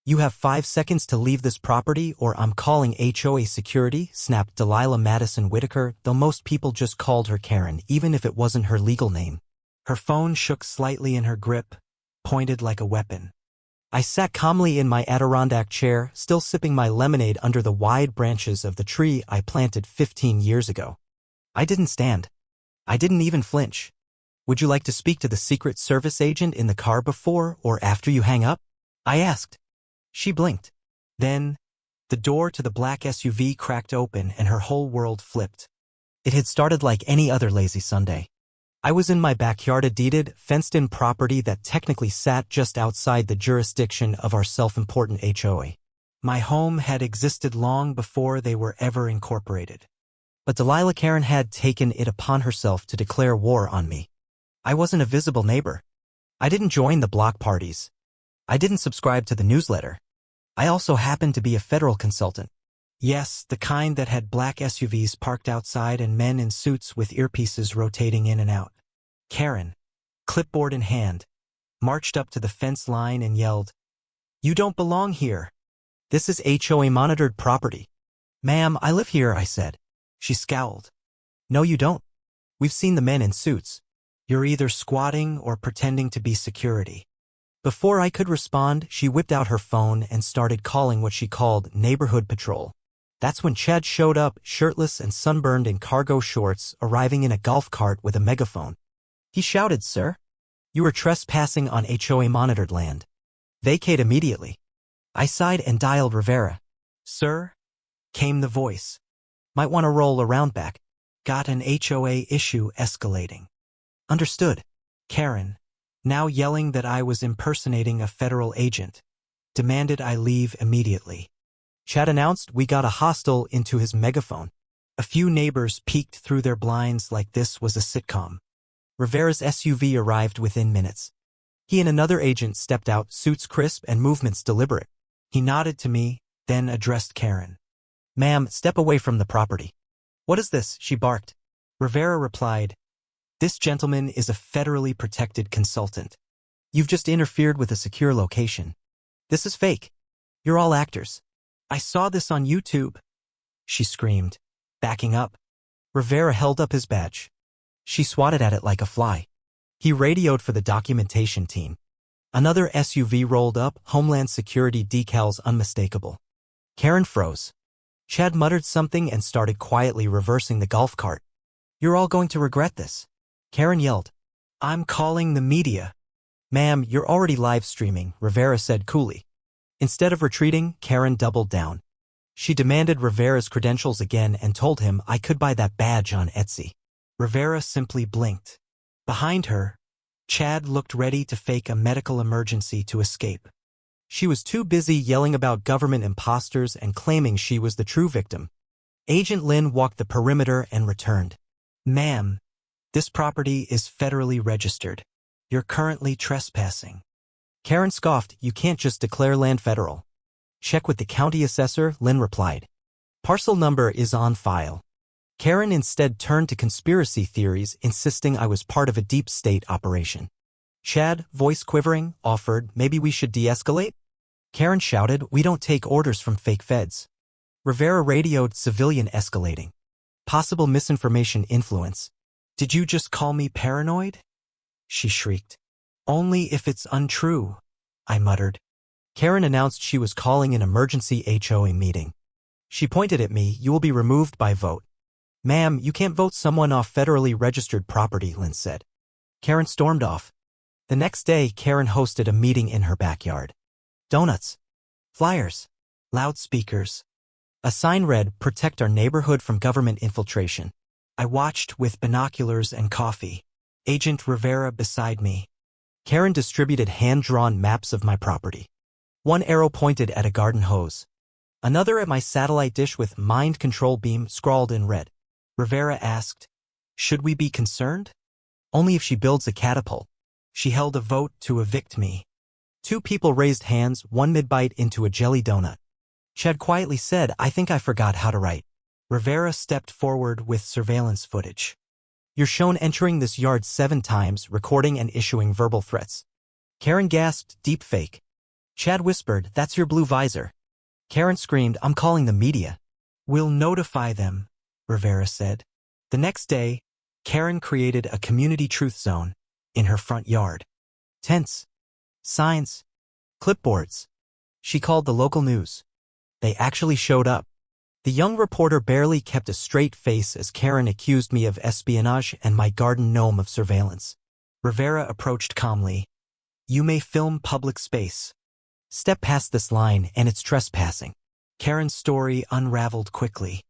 "You have 5 seconds to leave this property or I'm calling HOA security," snapped Delilah Madison Whitaker, though most people just called her Karen, even if it wasn't her legal name. Her phone shook slightly in her grip, pointed like a weapon. I sat calmly in my Adirondack chair, still sipping my lemonade under the wide branches of the tree I planted 15 years ago. I didn't stand. I didn't even flinch. "Would you like to speak to the Secret Service agent in the car before or after you hang up?" I asked. She blinked. Then, the door to the black SUV cracked open and her whole world flipped. It had started like any other lazy Sunday. I was in my backyard, a deeded, fenced-in property that technically sat just outside the jurisdiction of our self-important HOA. My home had existed long before they were ever incorporated. But Delilah Karen had taken it upon herself to declare war on me. I wasn't a visible neighbor. I didn't join the block parties. I didn't subscribe to the newsletter. I also happened to be a federal consultant. Yes, the kind that had black SUVs parked outside and men in suits with earpieces rotating in and out. Karen, clipboard in hand, marched up to the fence line and yelled, "You don't belong here. This is HOA-monitored property." "Ma'am, I live here," I said. She scowled. "No, you don't. We've seen the men in suits. You're either squatting or pretending to be security." Before I could respond, she whipped out her phone and started calling what she called neighborhood patrol. That's when Chad showed up, shirtless and sunburned in cargo shorts, arriving in a golf cart with a megaphone. He shouted, "Sir, you are trespassing on HOA-monitored land. Vacate immediately." I sighed and dialed Rivera. "Sir?" came the voice. "Might want to roll around back. Got an HOA issue escalating." "Understood." Karen, now yelling that I was impersonating a federal agent, demanded I leave immediately. Chad announced we got a hostile into his megaphone. A few neighbors peeked through their blinds like this was a sitcom. Rivera's SUV arrived within minutes. He and another agent stepped out, suits crisp and movements deliberate. He nodded to me, then addressed Karen. "Ma'am, step away from the property." "What is this?" she barked. Rivera replied, "This gentleman is a federally protected consultant. You've just interfered with a secure location. This is fake. You're all actors. I saw this on YouTube," she screamed, backing up. Rivera held up his badge. She swatted at it like a fly. He radioed for the documentation team. Another SUV rolled up, Homeland Security decals unmistakable. Karen froze. Chad muttered something and started quietly reversing the golf cart. "You're all going to regret this," Karen yelled. "I'm calling the media." "Ma'am, you're already live streaming," Rivera said coolly. Instead of retreating, Karen doubled down. She demanded Rivera's credentials again and told him I could buy that badge on Etsy. Rivera simply blinked. Behind her, Chad looked ready to fake a medical emergency to escape. She was too busy yelling about government imposters and claiming she was the true victim. Agent Lynn walked the perimeter and returned. "Ma'am, this property is federally registered. You're currently trespassing." Karen scoffed, "You can't just declare land federal." "Check with the county assessor," Lynn replied. "Parcel number is on file." Karen instead turned to conspiracy theories, insisting I was part of a deep state operation. Chad, voice quivering, offered, "Maybe we should de-escalate?" Karen shouted, "We don't take orders from fake feds." Rivera radioed, "Civilian escalating. Possible misinformation influence." "Did you just call me paranoid?" she shrieked. "Only if it's untrue," I muttered. Karen announced she was calling an emergency HOA meeting. She pointed at me, "You will be removed by vote." "Ma'am, you can't vote someone off federally registered property," Lynn said. Karen stormed off. The next day, Karen hosted a meeting in her backyard. Donuts, flyers, loudspeakers. A sign read, "Protect our neighborhood from government infiltration." I watched with binoculars and coffee. Agent Rivera beside me. Karen distributed hand-drawn maps of my property. One arrow pointed at a garden hose. Another at my satellite dish with "Mind Control Beam" scrawled in red. Rivera asked, "Should we be concerned?" "Only if she builds a catapult." She held a vote to evict me. 2 people raised hands, one mid-bite into a jelly donut. Chad quietly said, "I think I forgot how to write." Rivera stepped forward with surveillance footage. "You're shown entering this yard 7 times, recording and issuing verbal threats." Karen gasped, "Deep fake." Chad whispered, "That's your blue visor." Karen screamed, "I'm calling the media." "We'll notify them," Rivera said. The next day, Karen created a community truth zone in her front yard. Tents, signs, clipboards. She called the local news. They actually showed up. The young reporter barely kept a straight face as Karen accused me of espionage and my garden gnome of surveillance. Rivera approached calmly. "You may film public space. Step past this line and it's trespassing." Karen's story unraveled quickly.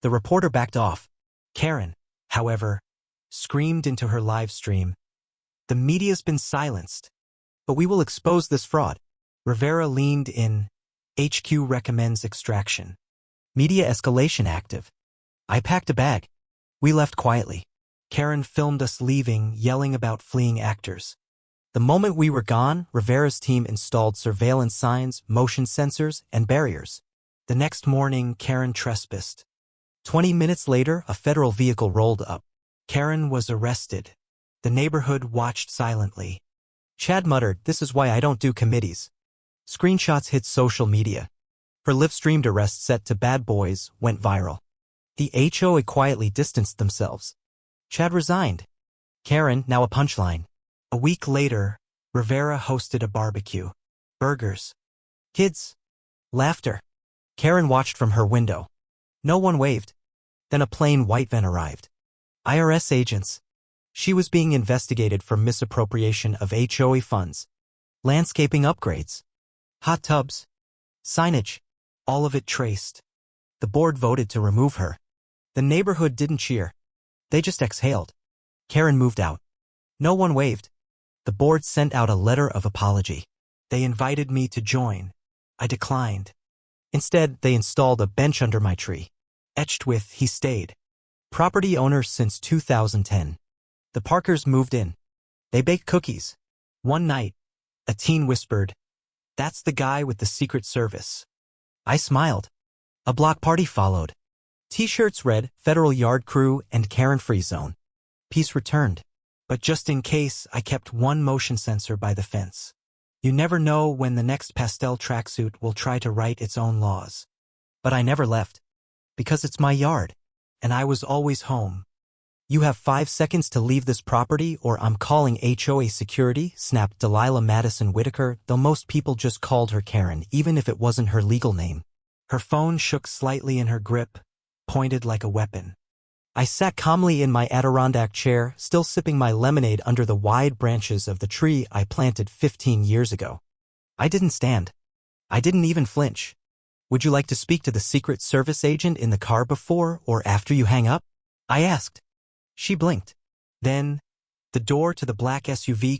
The reporter backed off. Karen, however, screamed into her live stream, "The media's been silenced, but we will expose this fraud." Rivera leaned in. "HQ recommends extraction. Media escalation active." I packed a bag. We left quietly. Karen filmed us leaving, yelling about fleeing actors. The moment we were gone, Rivera's team installed surveillance signs, motion sensors, and barriers. The next morning, Karen trespassed. 20 minutes later, a federal vehicle rolled up. Karen was arrested. The neighborhood watched silently. Chad muttered, "This is why I don't do committees." Screenshots hit social media. Her live-streamed arrest set to "Bad Boys" went viral. The HOA quietly distanced themselves. Chad resigned. Karen, now a punchline. A week later, Rivera hosted a barbecue. Burgers. Kids. Laughter. Karen watched from her window. No one waved. Then a plain white van arrived. IRS agents. She was being investigated for misappropriation of HOA funds. Landscaping upgrades. Hot tubs. Signage. All of it traced. The board voted to remove her. The neighborhood didn't cheer. They just exhaled. Karen moved out. No one waved. The board sent out a letter of apology. They invited me to join. I declined. Instead, they installed a bench under my tree, etched with "He stayed." Property owner since 2010. The Parkers moved in. They baked cookies. One night, a teen whispered, "That's the guy with the Secret Service." I smiled. A block party followed. T-shirts read "Federal Yard Crew" and "Karen Free Zone." Peace returned. But just in case, I kept one motion sensor by the fence. You never know when the next pastel tracksuit will try to write its own laws. But I never left. Because it's my yard. And I was always home. "You have 5 seconds to leave this property or I'm calling HOA security," snapped Delilah Madison Whitaker, though most people just called her Karen, even if it wasn't her legal name. Her phone shook slightly in her grip, pointed like a weapon. I sat calmly in my Adirondack chair, still sipping my lemonade under the wide branches of the tree I planted 15 years ago. I didn't stand. I didn't even flinch. "Would you like to speak to the Secret Service agent in the car before or after you hang up?" I asked. She blinked. Then, the door to the black SUV